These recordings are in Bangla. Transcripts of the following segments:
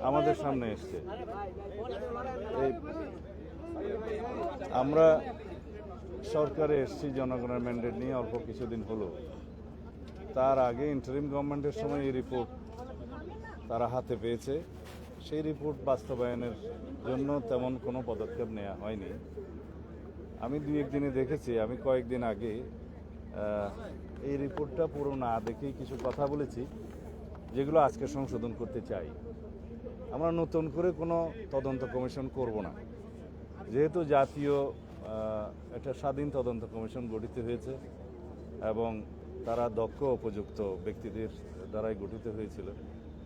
আমাদের সামনে এসছে। আমরা সরকারে এসছি জনগণের ম্যান্ডেট নিয়ে অল্প কিছুদিন হলো। তার আগে ইন্টারিম গভর্নমেন্টের সময় এই রিপোর্ট তারা হাতে পেয়েছে। সেই রিপোর্ট বাস্তবায়নের জন্য তেমন কোনো পদক্ষেপ নেওয়া হয়নি। আমি দুই একদিনে দেখেছি, আমি কয়েকদিন আগে এই রিপোর্টটা পুরো না দেখেই কিছু কথা বলেছি যেগুলো আজকে সংশোধন করতে চাই। আমরা নতুন করে কোনো তদন্ত কমিশন করব না, যেহেতু জাতীয় একটা স্বাধীন তদন্ত কমিশন গঠিত হয়েছে এবং তারা দক্ষ উপযুক্ত ব্যক্তিদের দ্বারাই গঠিত হয়েছিল।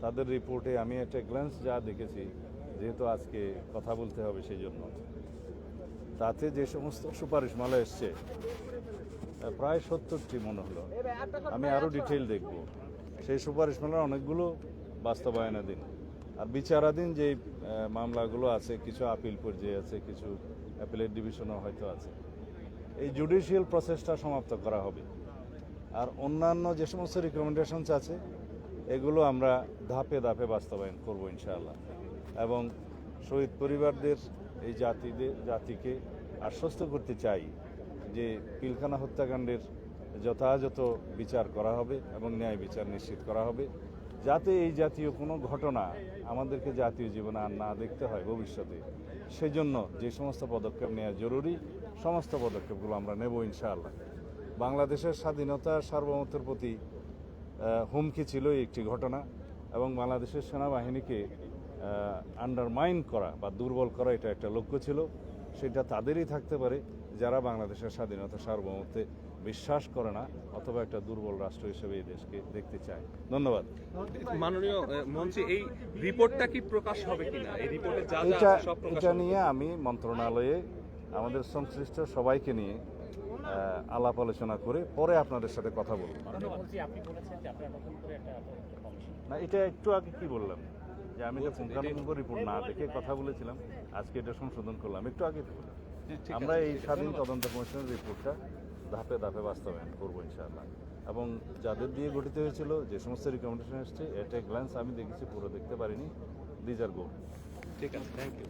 তাদের রিপোর্টে আমি একটা গ্ল্যান্স যা দেখেছি, যেহেতু আজকে কথা বলতে হবে সেই জন্য, তাতে যে সমস্ত সুপারিশমালা এসছে প্রায় 70টি মনে হলো। আমি আরও ডিটেইল দেখব। সেই সুপারিশমালার অনেকগুলো বাস্তবায়নাধীন, আর বিচারাধীন যে মামলাগুলো আছে, কিছু আপিল পর্যায়ে আছে, কিছু অ্যাপিলেট ডিভিশনও হয়তো আছে। এই জুডিশিয়াল প্রসেসটা সমাপ্ত করা হবে। আর অন্যান্য যে সমস্ত রিকমেন্ডেশনস আছে এগুলো আমরা ধাপে ধাপে বাস্তবায়ন করব ইনশাআল্লাহ। এবং শহীদ পরিবারদের এই জাতিকে আশ্বস্ত করতে চাই যে পিলখানা হত্যাকাণ্ডের যথাযথ বিচার করা হবে এবং ন্যায় বিচার নিশ্চিত করা হবে, যাতে এই জাতীয় কোনো ঘটনা আমাদেরকে জাতীয় জীবনে আর না দেখতে হয় ভবিষ্যতে। সেজন্য যে সমস্ত পদক্ষেপ নেওয়া জরুরি, সমস্ত পদক্ষেপগুলো আমরা নেব ইনশাআল্লাহ। বাংলাদেশের স্বাধীনতা সার্বভৌমত্বের প্রতি হুমকি ছিল একটি ঘটনা, এবং বাংলাদেশের সেনাবাহিনীকে আন্ডারমাইন করা বা দুর্বল করা এটা একটা লক্ষ্য ছিল। সেটা তাদেরই থাকতে পারে যারা বাংলাদেশের স্বাধীনতা সার্বভৌমত্বে বিশ্বাস করে না অথবা একটা দুর্বল রাষ্ট্র হিসেবে এই দেশকে দেখতে চায়। ধন্যবাদ। মাননীয় মন্ত্রী, এই রিপোর্টটা কি প্রকাশ হবে কিনা? এই রিপোর্টে যা যা আছে সব প্রকাশ এটা নিয়ে আমি মন্ত্রণালয়ে আমাদের সংশ্লিষ্ট সবাইকে নিয়ে আলাপ আলোচনা করে পরে আপনাদের সাথে কথা বলব। না, এটা একটু আগে কি বললাম যে আমি তো পুঙ্খানুপুঙ্খ রিপোর্ট না দেখে কথা বলেছিলাম, আজকে এটা সংশোধন করলাম একটু আগে বললাম। আমরা এই স্বাধীন তদন্ত কমিশনের রিপোর্টটা ধাপে ধাপে বাস্তবায়ন করবো ইনশাআল্লাহ। এবং যাদের দিয়ে গঠিত হয়েছিল, যে সমস্ত রিকমেন্ডেশন এসছে, এটা গ্ল্যান্স আমি দেখেছি, পুরো দেখতে পারিনি। These are good. ঠিক আছে, থ্যাংক ইউ।